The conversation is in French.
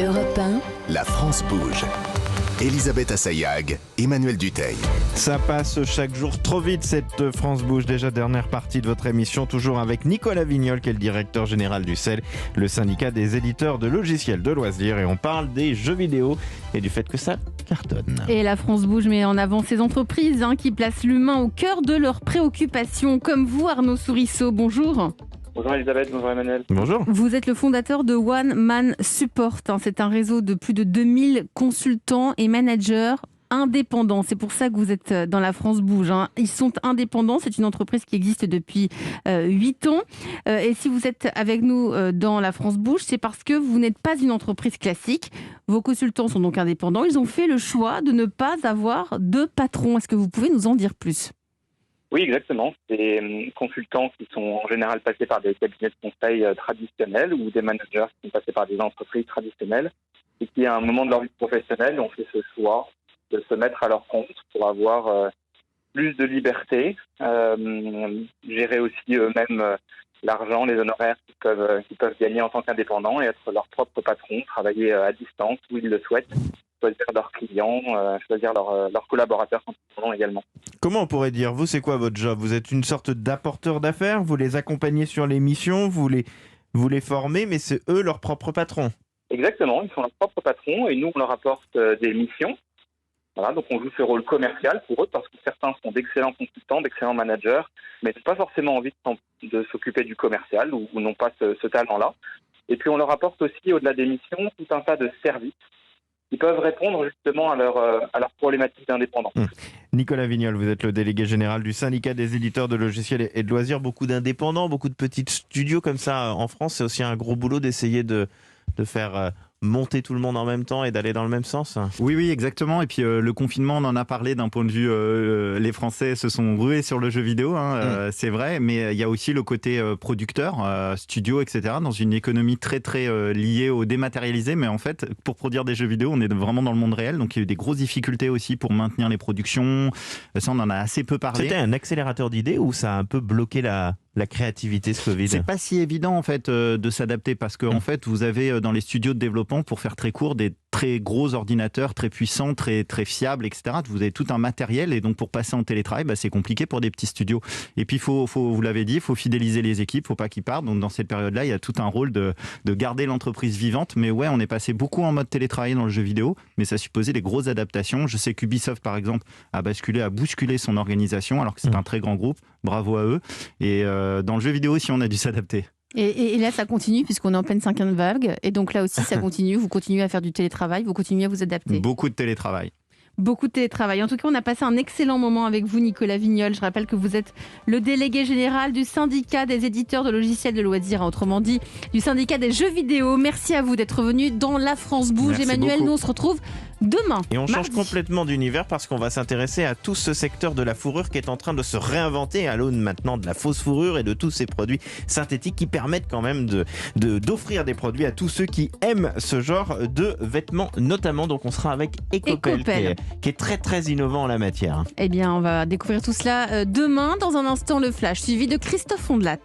Europe 1, La France bouge. Elisabeth Assayag, Emmanuel Dutheil. Ça passe chaque jour trop vite cette France bouge. Déjà dernière partie de votre émission, toujours avec Nicolas Vignol, qui est le directeur général du CEL, le syndicat des éditeurs de logiciels de loisirs. Et on parle des jeux vidéo et du fait que ça cartonne. Et la France bouge met en avant ces entreprises qui placent l'humain au cœur de leurs préoccupations. Comme vous, Arnaud Sourisseau, bonjour. Bonjour Elisabeth, bonjour Emmanuel. Bonjour. Vous êtes le fondateur de One Man Support. C'est un réseau de plus de 2000 consultants et managers indépendants. C'est pour ça que vous êtes dans la France bouge. Ils sont indépendants. C'est une entreprise qui existe depuis 8 ans. Et si vous êtes avec nous dans la France bouge, c'est parce que vous n'êtes pas une entreprise classique. Vos consultants sont donc indépendants. Ils ont fait le choix de ne pas avoir de patron. Est-ce que vous pouvez nous en dire plus ? Oui, exactement. C'est des consultants qui sont en général passés par des cabinets de conseil traditionnels ou des managers qui sont passés par des entreprises traditionnelles et qui, à un moment de leur vie professionnelle, ont fait ce choix de se mettre à leur compte pour avoir plus de liberté, gérer aussi eux-mêmes l'argent, les honoraires qu'ils peuvent gagner en tant qu'indépendants et être leur propre patron, travailler à distance où ils le souhaitent, choisir leurs clients, choisir leurs collaborateurs également. Comment on pourrait dire, vous, c'est quoi votre job ? Vous êtes une sorte d'apporteur d'affaires, vous les accompagnez sur les missions, vous les formez, mais c'est eux leurs propres patrons. Exactement, ils sont leurs propres patrons et nous, on leur apporte des missions. Voilà, donc on joue ce rôle commercial pour eux parce que certains sont d'excellents consultants, d'excellents managers, mais n'ont pas forcément envie de s'occuper du commercial ou n'ont pas ce talent-là. Et puis on leur apporte aussi, au-delà des missions, tout un tas de services qui peuvent répondre justement à leur problématique d'indépendance. Nicolas Vignol, vous êtes le délégué général du syndicat des éditeurs de logiciels et de loisirs. Beaucoup d'indépendants, beaucoup de petits studios comme ça en France. C'est aussi un gros boulot d'essayer de faire monter tout le monde en même temps et d'aller dans le même sens. Oui, exactement. Et puis le confinement, on en a parlé d'un point de vue, les Français se sont rués sur le jeu vidéo, c'est vrai, mais il y a aussi le côté producteur, studio, etc., dans une économie très liée au dématérialisé, mais en fait, pour produire des jeux vidéo, on est vraiment dans le monde réel, donc il y a eu des grosses difficultés aussi pour maintenir les productions, ça on en a assez peu parlé. C'était un accélérateur d'idées ou ça a un peu bloqué la créativité, ce Covid ? C'est pas si évident en fait de s'adapter parce que en fait vous avez dans les studios de développement, pour faire très court, des très gros ordinateurs, très puissants, très fiables, etc. Vous avez tout un matériel et donc pour passer en télétravail, c'est compliqué pour des petits studios. Et puis vous l'avez dit, il faut fidéliser les équipes, faut pas qu'ils partent. Donc dans cette période-là, il y a tout un rôle de garder l'entreprise vivante. Mais ouais, on est passé beaucoup en mode télétravail dans le jeu vidéo, mais ça supposait des grosses adaptations. Je sais qu'Ubisoft par exemple a bousculé son organisation alors que c'est un très grand groupe. Bravo à eux. Et dans le jeu vidéo aussi, on a dû s'adapter. Et là, ça continue puisqu'on est en pleine 5e vague. Et donc là aussi, ça continue. Vous continuez à faire du télétravail, vous continuez à vous adapter. Beaucoup de télétravail. Beaucoup de télétravail. En tout cas, on a passé un excellent moment avec vous, Nicolas Vignol. Je rappelle que vous êtes le délégué général du syndicat des éditeurs de logiciels de loisirs, autrement dit, du syndicat des jeux vidéo. Merci à vous d'être venu dans La France bouge. Merci Emmanuel, beaucoup. Nous, on se retrouve demain. Et on change mardi. complètement d'univers parce qu'on va s'intéresser à tout ce secteur de la fourrure qui est en train de se réinventer à l'aune maintenant de la fausse fourrure et de tous ces produits synthétiques qui permettent quand même d'offrir des produits à tous ceux qui aiment ce genre de vêtements notamment. Donc on sera avec Ecopel. Qui est très innovant en la matière. Eh bien, on va découvrir tout cela demain. Dans un instant, le Flash, suivi de Christophe Ondelat.